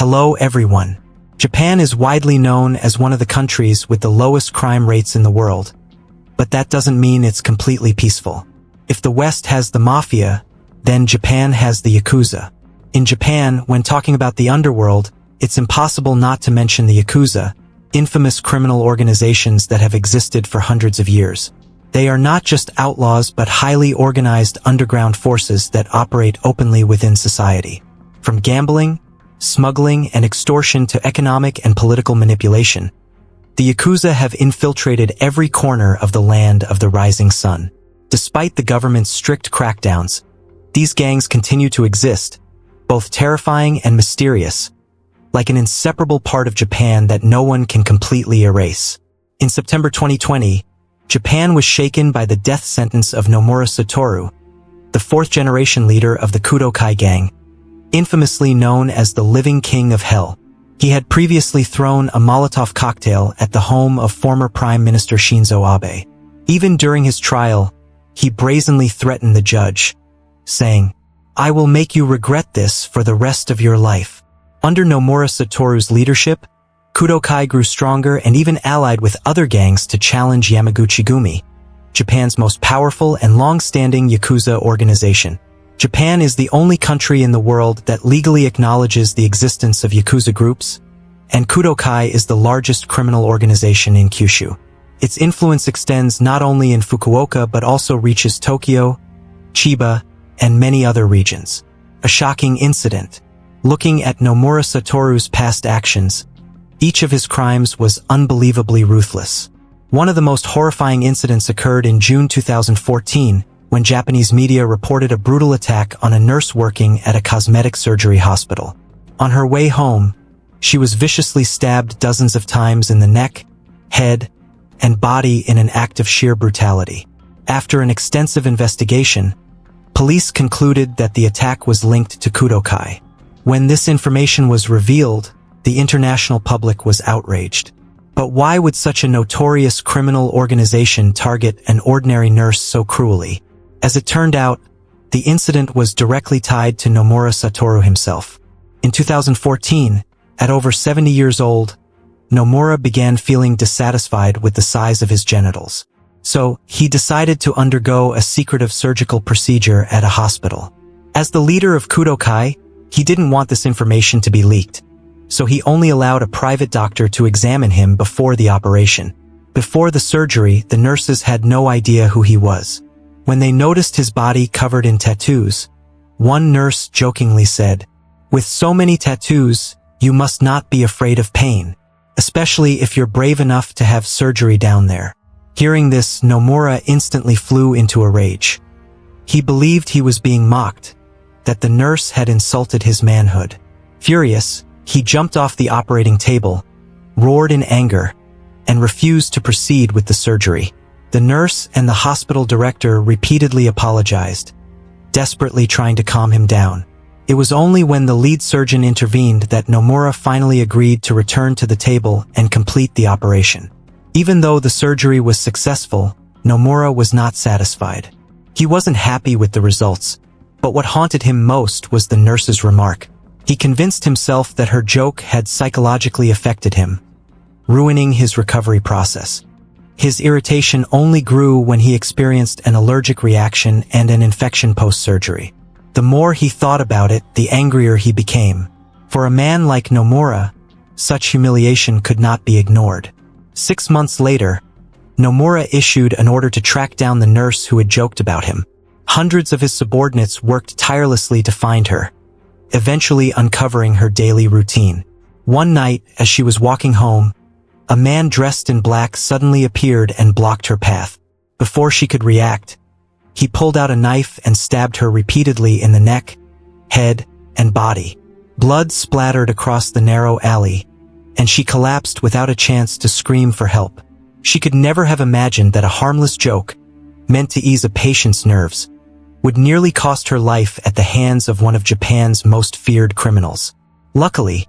Hello everyone. Japan is widely known as one of the countries with the lowest crime rates in the world. But that doesn't mean it's completely peaceful. If the West has the mafia, then Japan has the Yakuza. In Japan, when talking about the underworld, it's impossible not to mention the Yakuza, infamous criminal organizations that have existed for hundreds of years. They are not just outlaws but highly organized underground forces that operate openly within society. From gambling, smuggling, and extortion to economic and political manipulation, the Yakuza have infiltrated every corner of the land of the rising sun. Despite the government's strict crackdowns, these gangs continue to exist, both terrifying and mysterious, like an inseparable part of Japan that no one can completely erase. In September 2020, Japan was shaken by the death sentence of Nomura Satoru, the fourth-generation leader of the Kudokai gang, infamously known as the Living King of Hell. He had previously thrown a Molotov cocktail at the home of former Prime Minister Shinzo Abe. Even during his trial, he brazenly threatened the judge, saying, "I will make you regret this for the rest of your life." Under Nomura Satoru's leadership, Kudokai grew stronger and even allied with other gangs to challenge Yamaguchi-gumi, Japan's most powerful and long-standing Yakuza organization. Japan is the only country in the world that legally acknowledges the existence of Yakuza groups, and Kudokai is the largest criminal organization in Kyushu. Its influence extends not only in Fukuoka but also reaches Tokyo, Chiba, and many other regions. A shocking incident. Looking at Nomura Satoru's past actions, each of his crimes was unbelievably ruthless. One of the most horrifying incidents occurred in June 2014, when Japanese media reported a brutal attack on a nurse working at a cosmetic surgery hospital. On her way home, she was viciously stabbed dozens of times in the neck, head, and body in an act of sheer brutality. After an extensive investigation, police concluded that the attack was linked to Kudokai. When this information was revealed, the international public was outraged. But why would such a notorious criminal organization target an ordinary nurse so cruelly? As it turned out, the incident was directly tied to Nomura Satoru himself. In 2014, at over 70 years old, Nomura began feeling dissatisfied with the size of his genitals. So, he decided to undergo a secretive surgical procedure at a hospital. As the leader of Kudokai, he didn't want this information to be leaked, so he only allowed a private doctor to examine him before the operation. Before the surgery, the nurses had no idea who he was. When they noticed his body covered in tattoos, one nurse jokingly said, "With so many tattoos, you must not be afraid of pain, especially if you're brave enough to have surgery down there." Hearing this, Nomura instantly flew into a rage. He believed he was being mocked, that the nurse had insulted his manhood. Furious, he jumped off the operating table, roared in anger, and refused to proceed with the surgery. The nurse and the hospital director repeatedly apologized, desperately trying to calm him down. It was only when the lead surgeon intervened that Nomura finally agreed to return to the table and complete the operation. Even though the surgery was successful, Nomura was not satisfied. He wasn't happy with the results, but what haunted him most was the nurse's remark. He convinced himself that her joke had psychologically affected him, ruining his recovery process. His irritation only grew when he experienced an allergic reaction and an infection post-surgery. The more he thought about it, the angrier he became. For a man like Nomura, such humiliation could not be ignored. 6 months later, Nomura issued an order to track down the nurse who had joked about him. Hundreds of his subordinates worked tirelessly to find her, eventually uncovering her daily routine. One night, as she was walking home, a man dressed in black suddenly appeared and blocked her path. Before she could react, he pulled out a knife and stabbed her repeatedly in the neck, head, and body. Blood splattered across the narrow alley, and she collapsed without a chance to scream for help. She could never have imagined that a harmless joke, meant to ease a patient's nerves, would nearly cost her life at the hands of one of Japan's most feared criminals. Luckily,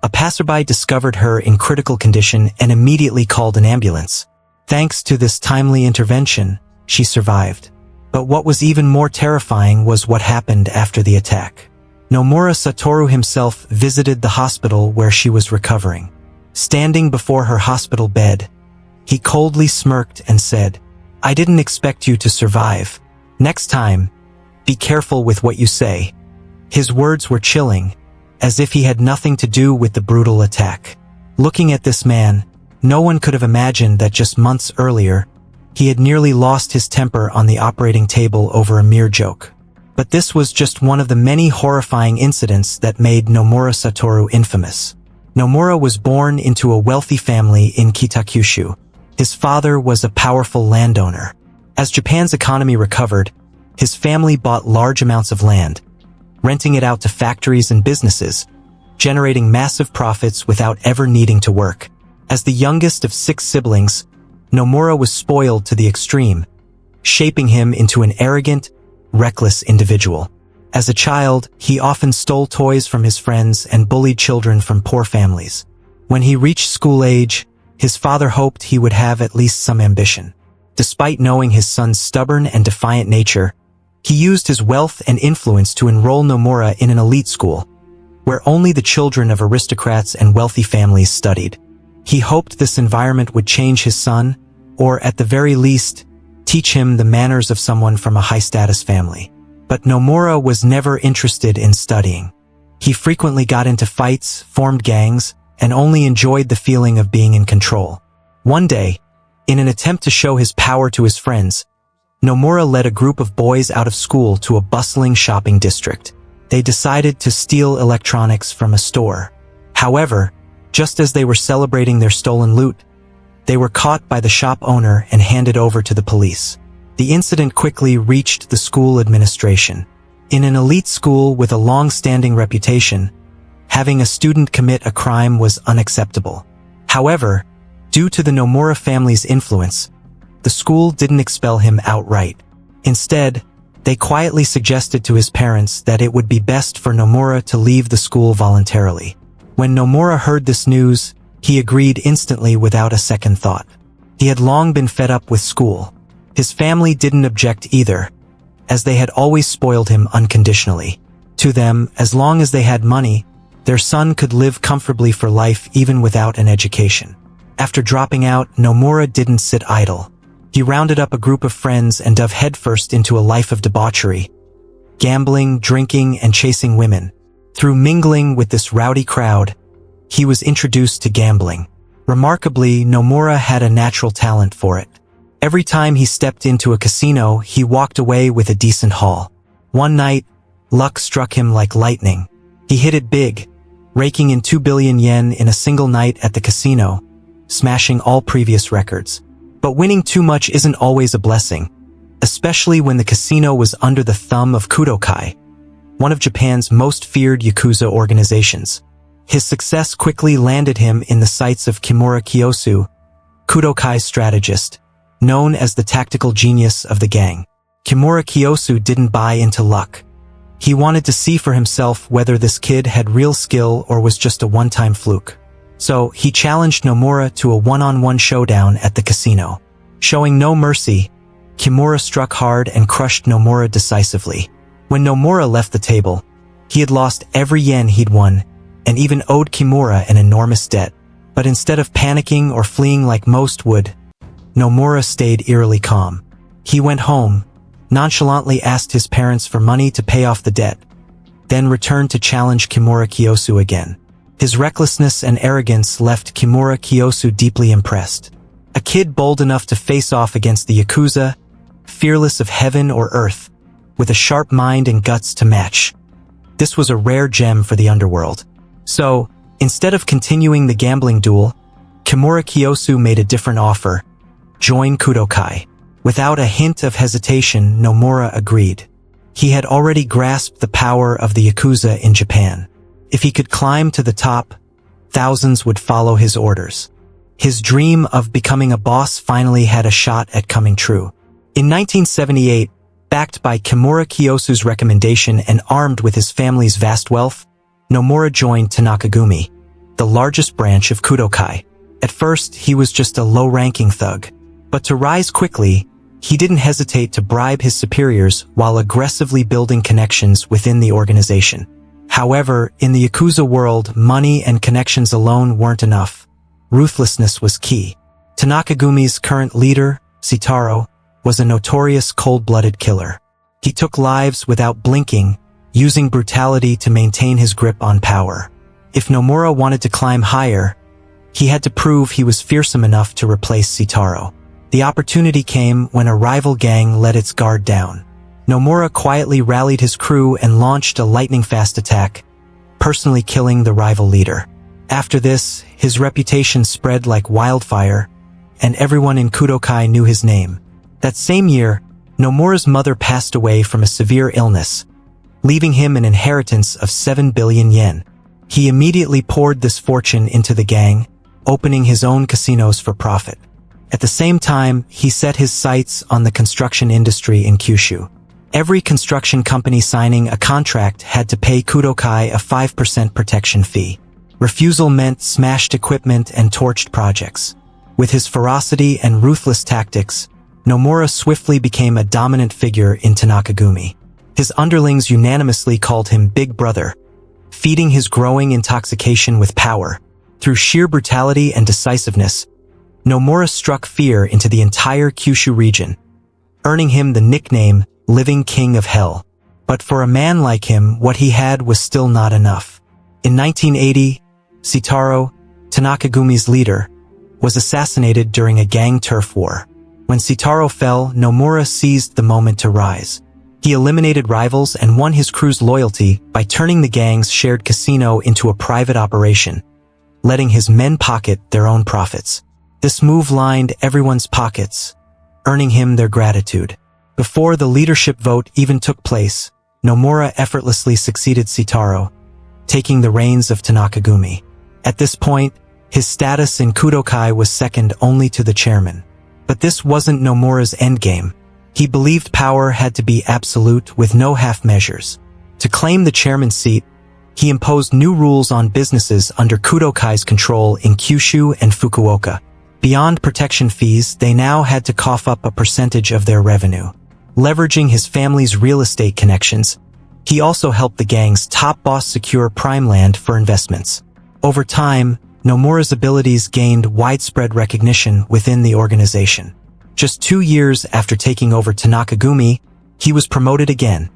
a passerby discovered her in critical condition and immediately called an ambulance. Thanks to this timely intervention, she survived. But what was even more terrifying was what happened after the attack. Nomura Satoru himself visited the hospital where she was recovering. Standing before her hospital bed, he coldly smirked and said, "I didn't expect you to survive. Next time, be careful with what you say." His words were chilling, as if he had nothing to do with the brutal attack. Looking at this man, no one could have imagined that just months earlier, he had nearly lost his temper on the operating table over a mere joke. But this was just one of the many horrifying incidents that made Nomura Satoru infamous. Nomura was born into a wealthy family in Kitakyushu. His father was a powerful landowner. As Japan's economy recovered, his family bought large amounts of land, renting it out to factories and businesses, generating massive profits without ever needing to work. As the youngest of 6 siblings, Nomura was spoiled to the extreme, shaping him into an arrogant, reckless individual. As a child, he often stole toys from his friends and bullied children from poor families. When he reached school age, his father hoped he would have at least some ambition. Despite knowing his son's stubborn and defiant nature, he used his wealth and influence to enroll Nomura in an elite school, where only the children of aristocrats and wealthy families studied. He hoped this environment would change his son, or at the very least, teach him the manners of someone from a high-status family. But Nomura was never interested in studying. He frequently got into fights, formed gangs, and only enjoyed the feeling of being in control. One day, in an attempt to show his power to his friends, Nomura led a group of boys out of school to a bustling shopping district. They decided to steal electronics from a store. However, just as they were celebrating their stolen loot, they were caught by the shop owner and handed over to the police. The incident quickly reached the school administration. In an elite school with a long-standing reputation, having a student commit a crime was unacceptable. However, due to the Nomura family's influence, the school didn't expel him outright. Instead, they quietly suggested to his parents that it would be best for Nomura to leave the school voluntarily. When Nomura heard this news, he agreed instantly without a second thought. He had long been fed up with school. His family didn't object either, as they had always spoiled him unconditionally. To them, as long as they had money, their son could live comfortably for life even without an education. After dropping out, Nomura didn't sit idle. He rounded up a group of friends and dove headfirst into a life of debauchery, gambling, drinking, and chasing women. Through mingling with this rowdy crowd, he was introduced to gambling. Remarkably, Nomura had a natural talent for it. Every time he stepped into a casino, he walked away with a decent haul. One night, luck struck him like lightning. He hit it big, raking in 2 billion yen in a single night at the casino, smashing all previous records. But winning too much isn't always a blessing, especially when the casino was under the thumb of Kudokai, one of Japan's most feared Yakuza organizations. His success quickly landed him in the sights of Kimura Kiyosu, Kudokai's strategist, known as the tactical genius of the gang. Kimura Kiyosu didn't buy into luck. He wanted to see for himself whether this kid had real skill or was just a one-time fluke. So, he challenged Nomura to a one-on-one showdown at the casino. Showing no mercy, Kimura struck hard and crushed Nomura decisively. When Nomura left the table, he had lost every yen he'd won, and even owed Kimura an enormous debt. But instead of panicking or fleeing like most would, Nomura stayed eerily calm. He went home, nonchalantly asked his parents for money to pay off the debt, then returned to challenge Kimura Kiyosu again. His recklessness and arrogance left Kimura Kiyosu deeply impressed. A kid bold enough to face off against the Yakuza, fearless of heaven or earth, with a sharp mind and guts to match. This was a rare gem for the underworld. So, instead of continuing the gambling duel, Kimura Kiyosu made a different offer: join Kudokai. Without a hint of hesitation, Nomura agreed. He had already grasped the power of the Yakuza in Japan. If he could climb to the top, thousands would follow his orders. His dream of becoming a boss finally had a shot at coming true. In 1978, backed by Kimura Kiyosu's recommendation and armed with his family's vast wealth, Nomura joined Tanakagumi, the largest branch of Kudokai. At first, he was just a low-ranking thug. But to rise quickly, he didn't hesitate to bribe his superiors while aggressively building connections within the organization. However, in the Yakuza world, money and connections alone weren't enough. Ruthlessness was key. Tanakagumi's current leader, Sitaro, was a notorious cold-blooded killer. He took lives without blinking, using brutality to maintain his grip on power. If Nomura wanted to climb higher, he had to prove he was fearsome enough to replace Sitaro. The opportunity came when a rival gang let its guard down. Nomura quietly rallied his crew and launched a lightning-fast attack, personally killing the rival leader. After this, his reputation spread like wildfire, and everyone in Kudokai knew his name. That same year, Nomura's mother passed away from a severe illness, leaving him an inheritance of 7 billion yen. He immediately poured this fortune into the gang, opening his own casinos for profit. At the same time, he set his sights on the construction industry in Kyushu. Every construction company signing a contract had to pay Kudokai a 5% protection fee. Refusal meant smashed equipment and torched projects. With his ferocity and ruthless tactics, Nomura swiftly became a dominant figure in Tanakagumi. His underlings unanimously called him Big Brother, feeding his growing intoxication with power. Through sheer brutality and decisiveness, Nomura struck fear into the entire Kyushu region, earning him the nickname Living King of Hell. But for a man like him, what he had was still not enough. In 1980, Sitaro, Tanakagumi's leader, was assassinated during a gang turf war. When Sitaro fell, Nomura seized the moment to rise. He eliminated rivals and won his crew's loyalty by turning the gang's shared casino into a private operation, letting his men pocket their own profits. This move lined everyone's pockets, earning him their gratitude. Before the leadership vote even took place, Nomura effortlessly succeeded Sitaro, taking the reins of Tanakagumi. At this point, his status in Kudokai was second only to the chairman. But this wasn't Nomura's endgame. He believed power had to be absolute with no half measures. To claim the chairman's seat, he imposed new rules on businesses under Kudokai's control in Kyushu and Fukuoka. Beyond protection fees, they now had to cough up a percentage of their revenue. Leveraging his family's real estate connections, he also helped the gang's top boss secure prime land for investments. Over time, Nomura's abilities gained widespread recognition within the organization. Just 2 years after taking over Tanakagumi, he was promoted again,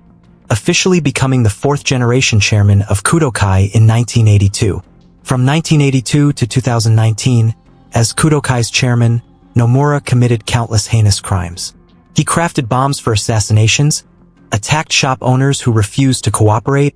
officially becoming the fourth-generation chairman of Kudokai in 1982. From 1982 to 2019, as Kudokai's chairman, Nomura committed countless heinous crimes. He crafted bombs for assassinations, attacked shop owners who refused to cooperate,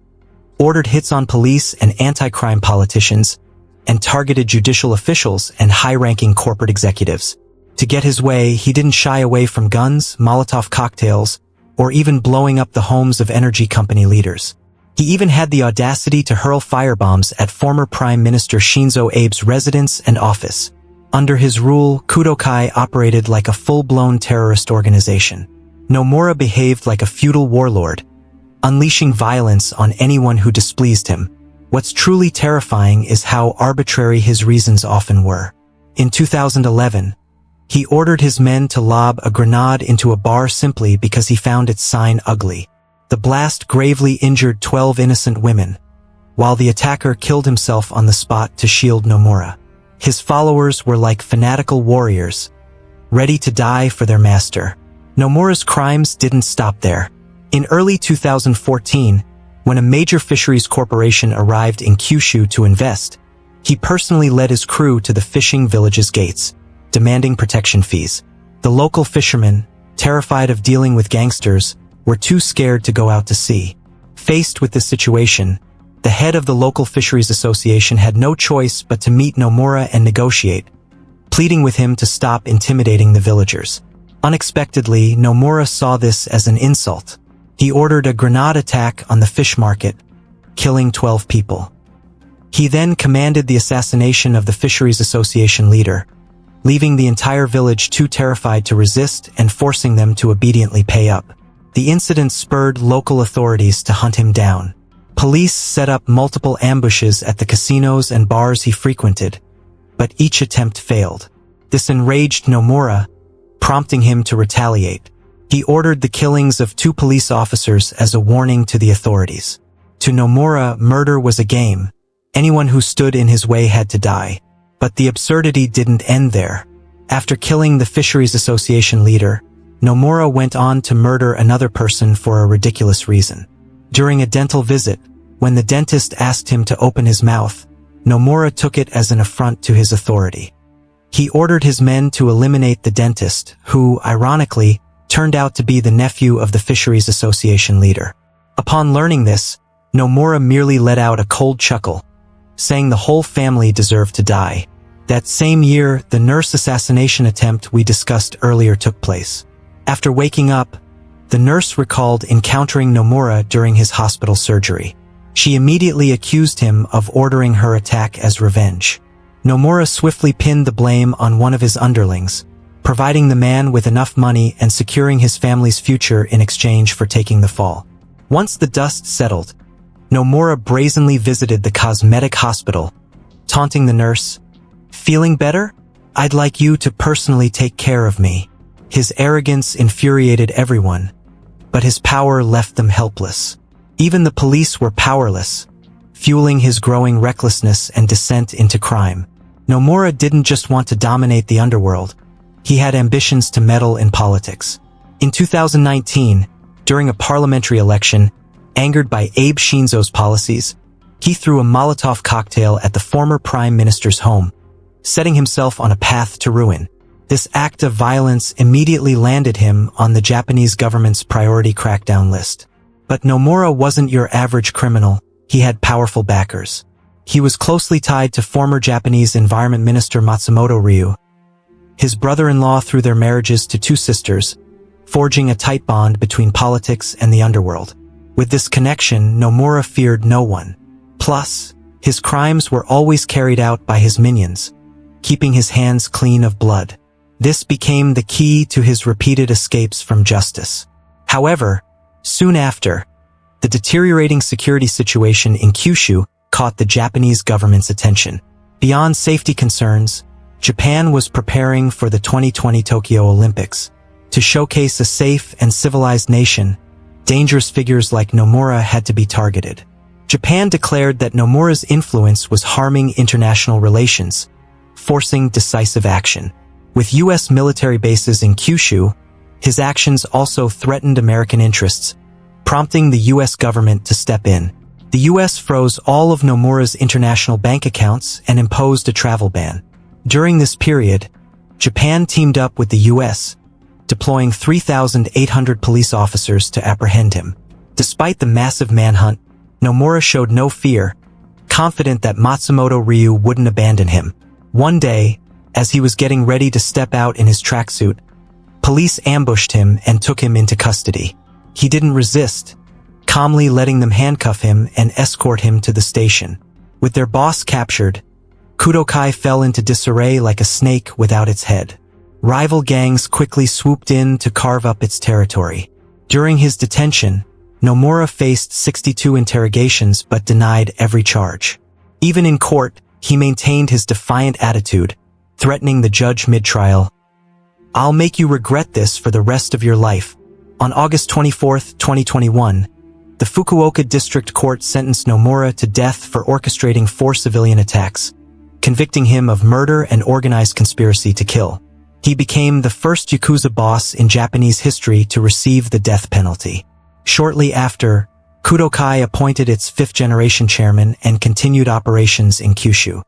ordered hits on police and anti-crime politicians, and targeted judicial officials and high-ranking corporate executives. To get his way, he didn't shy away from guns, Molotov cocktails, or even blowing up the homes of energy company leaders. He even had the audacity to hurl firebombs at former Prime Minister Shinzo Abe's residence and office. Under his rule, Kudokai operated like a full-blown terrorist organization. Nomura behaved like a feudal warlord, unleashing violence on anyone who displeased him. What's truly terrifying is how arbitrary his reasons often were. In 2011, he ordered his men to lob a grenade into a bar simply because he found its sign ugly. The blast gravely injured 12 innocent women, while the attacker killed himself on the spot to shield Nomura. His followers were like fanatical warriors, ready to die for their master. Nomura's crimes didn't stop there. In early 2014, when a major fisheries corporation arrived in Kyushu to invest, he personally led his crew to the fishing village's gates, demanding protection fees. The local fishermen, terrified of dealing with gangsters, were too scared to go out to sea. Faced with this situation, the head of the local fisheries association had no choice but to meet Nomura and negotiate, pleading with him to stop intimidating the villagers. Unexpectedly, Nomura saw this as an insult. He ordered a grenade attack on the fish market, killing 12 people. He then commanded the assassination of the fisheries association leader, leaving the entire village too terrified to resist and forcing them to obediently pay up. The incident spurred local authorities to hunt him down. Police set up multiple ambushes at the casinos and bars he frequented, but each attempt failed. This enraged Nomura, prompting him to retaliate. He ordered the killings of 2 police officers as a warning to the authorities. To Nomura, murder was a game. Anyone who stood in his way had to die. But the absurdity didn't end there. After killing the Fisheries Association leader, Nomura went on to murder another person for a ridiculous reason. During a dental visit, when the dentist asked him to open his mouth, Nomura took it as an affront to his authority. He ordered his men to eliminate the dentist, who, ironically, turned out to be the nephew of the Fisheries Association leader. Upon learning this, Nomura merely let out a cold chuckle, saying the whole family deserved to die. That same year, the nurse assassination attempt we discussed earlier took place. After waking up, the nurse recalled encountering Nomura during his hospital surgery. She immediately accused him of ordering her attack as revenge. Nomura swiftly pinned the blame on one of his underlings, providing the man with enough money and securing his family's future in exchange for taking the fall. Once the dust settled, Nomura brazenly visited the cosmetic hospital, taunting the nurse, "Feeling better? I'd like you to personally take care of me." His arrogance infuriated everyone, but his power left them helpless. Even the police were powerless, fueling his growing recklessness and descent into crime. Nomura didn't just want to dominate the underworld. He had ambitions to meddle in politics. In 2019, during a parliamentary election, angered by Abe Shinzo's policies, he threw a Molotov cocktail at the former prime minister's home, setting himself on a path to ruin. This act of violence immediately landed him on the Japanese government's priority crackdown list. But Nomura wasn't your average criminal. He had powerful backers. He was closely tied to former Japanese Environment Minister Matsumoto Ryu, his brother-in-law through their marriages to two sisters, forging a tight bond between politics and the underworld. With this connection, Nomura feared no one. Plus, his crimes were always carried out by his minions, keeping his hands clean of blood. This became the key to his repeated escapes from justice. However, soon after, the deteriorating security situation in Kyushu caught the Japanese government's attention. Beyond safety concerns, Japan was preparing for the 2020 Tokyo Olympics. To showcase a safe and civilized nation, dangerous figures like Nomura had to be targeted. Japan declared that Nomura's influence was harming international relations, forcing decisive action. With U.S. military bases in Kyushu, his actions also threatened American interests, prompting the U.S. government to step in. The U.S. froze all of Nomura's international bank accounts and imposed a travel ban. During this period, Japan teamed up with the U.S., deploying 3,800 police officers to apprehend him. Despite the massive manhunt, Nomura showed no fear, confident that Matsumoto Ryu wouldn't abandon him. One day, as he was getting ready to step out in his tracksuit, police ambushed him and took him into custody. He didn't resist, calmly letting them handcuff him and escort him to the station. With their boss captured, Kudokai fell into disarray like a snake without its head. Rival gangs quickly swooped in to carve up its territory. During his detention, Nomura faced 62 interrogations but denied every charge. Even in court, he maintained his defiant attitude, threatening the judge mid-trial, "I'll make you regret this for the rest of your life." On August 24, 2021, the Fukuoka District Court sentenced Nomura to death for orchestrating 4 civilian attacks, convicting him of murder and organized conspiracy to kill. He became the first Yakuza boss in Japanese history to receive the death penalty. Shortly after, Kudokai appointed its 5th-generation chairman and continued operations in Kyushu.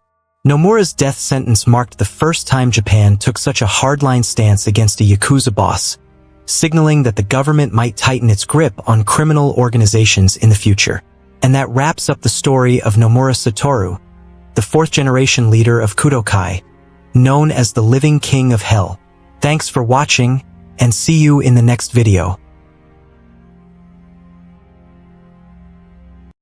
Nomura's death sentence marked the first time Japan took such a hardline stance against a Yakuza boss, signaling that the government might tighten its grip on criminal organizations in the future. And that wraps up the story of Nomura Satoru, the 4th-generation leader of Kudokai, known as the Living King of Hell. Thanks for watching, and see you in the next video.